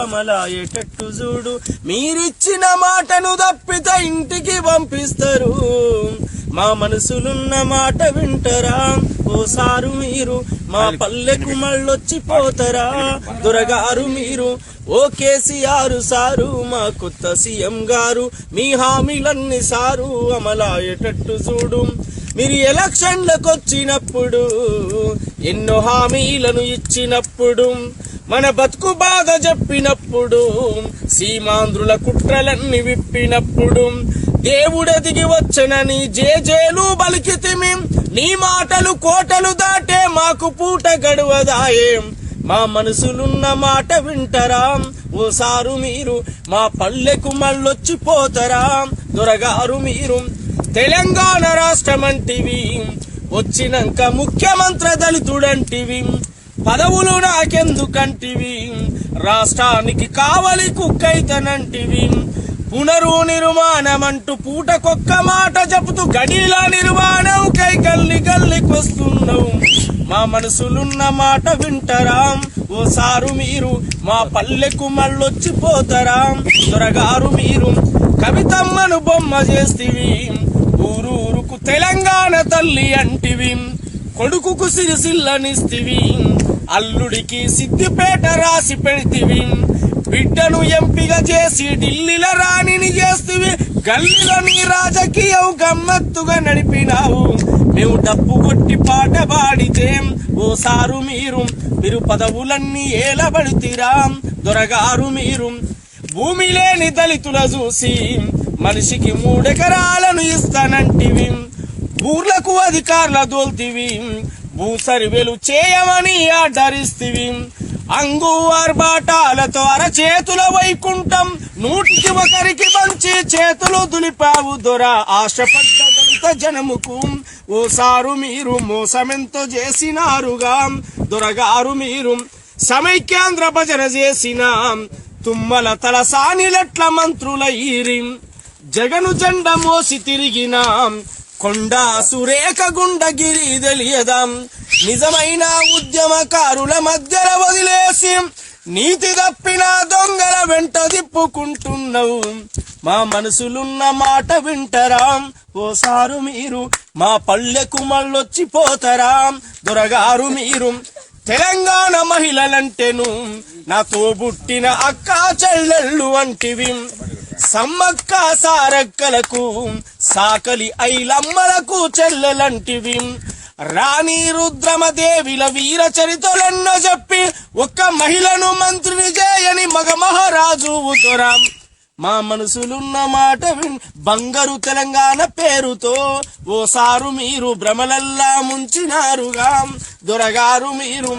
అమలాయేటట్టు చూడు. మీరిచ్చిన మాటను తప్పితే ఇంటికి పంపిస్తారు. మా మనసులున్న మాట వింటరా ఓసారు మీరు? మా పల్లెకు మళ్ళొచ్చిపోతారా దొరగారు మీరు? ఓ కేసీఆర్ సారు, మా కొత్త సీఎం గారు, మీ హామీలన్నీ సారు అమలాయేటట్టు చూడు. మీరు ఎలక్షన్లకు వచ్చినప్పుడు ఎన్నో హామీలను ఇచ్చినప్పుడు, మన బతుకు బాధ చెప్పినప్పుడు, సీమాంధ్రుల కుట్రలన్నీ విప్పినప్పుడు, దేవుడు దిగి వచ్చనని జేజేలు బలికితిమి. నీ మాటలు కోటలు దాటే మాకు పూట గడువదాయే. మా మనసులున్న మాట వింటరా ఓసారు మీరు? మా పల్లెకు మళ్ళొచ్చిపోతారా దొరగారు మీరు? తెలంగాణ రాష్ట్రమంటివి, వచ్చినాక ముఖ్యమంత్రి దళితుడంటివి, పదవులు నాకెందుకంటివి, రాష్ట్రానికి కావలి కుక్కైతనంటివి, పునర్నిర్మాణమంటూ పూటకొక్క మాట చెబుతూ గడిల నిర్మాణం కై గల్లి గల్లికొస్తున్నావు. మా మనసులున్న మాట వింటరా ఓసారు మీరు? మా పల్లెకు మళ్ళొచ్చిపోతారా దొరగారు మీరు? కవితమ్మను బొమ్మ చేస్తివి, ఊరూరుకు తెలంగాణ తల్లి అంటివి, కొడుకుకు సిరిసిల్లనిస్తివి, అల్లుడికి సిద్దిపేట రాసి పెడితివి, బిడ్డను ఎంపిక చేసి ఢిల్లీలో రాణిని చేస్తివి, గల్లీలో నీ రాజకీయం గమ్మత్తుగా నడిపినావు. మేము డప్పు కొట్టి పాట పాడితే ఓసారు మీరు? మీరు పదవులన్నీ ఏలబడితిరా దొరగారు మీరు? భూమి లేని దళితుల చూసి మనిషికి 3 ఎకరాలను ఇస్తానంటివి, ఊర్లకు అధికారుల దోల్తివి, భూసర్వేలు చేయమని ఆర్డరిస్తివి, అంగు ఆర్బాటాలతో అరచేతుల వైకుంఠం 100కి పంచి చేతులు దులిపావు దొర ఆశపడ్డ దళిత జనముకు ఓసారు మీరు? మోసమెంతో చేసినారుగా దొరగారు మీరు? సమైక్యాంధ్ర భజన చేసిన తుమ్మల తలసానిలెట్ల మంత్రులయ్యిరి, జగను జెండ మోసి తిరిగిన కొండా సురేఖ గుండగిరి తెలియదాం. నిజమైన ఉద్యమకారుల మధ్యలో వదిలేసి నీతి తప్పిన దొంగల వెంట తిప్పుకుంటున్నావు. మా మనసులున్న మాట వింటరా ఓసారు మీరు? మా పల్లెకు మళ్ళొచ్చిపోతారా దొరగారు మీరు? తెలంగాణ మహిళలంటేను నాతో బుట్టిన అక్క చెల్లెళ్ళు అంటివి, సమ్మక్క సారక్కలకు సాకలి ఐలమ్మలకు చెల్లెలంటివి, రాణి రుద్రమదేవిల వీర చరిత్రలెన్నో చెప్పి ఒక్క మహిళను మంత్రిని చేయని మగ మహారాజు దొర. మా మనసులున్న మాట బంగారు తెలంగాణ పేరుతో ఓసారు మీరు? భ్రమలల్లా ముంచినారుగా దొరగారు మీరు?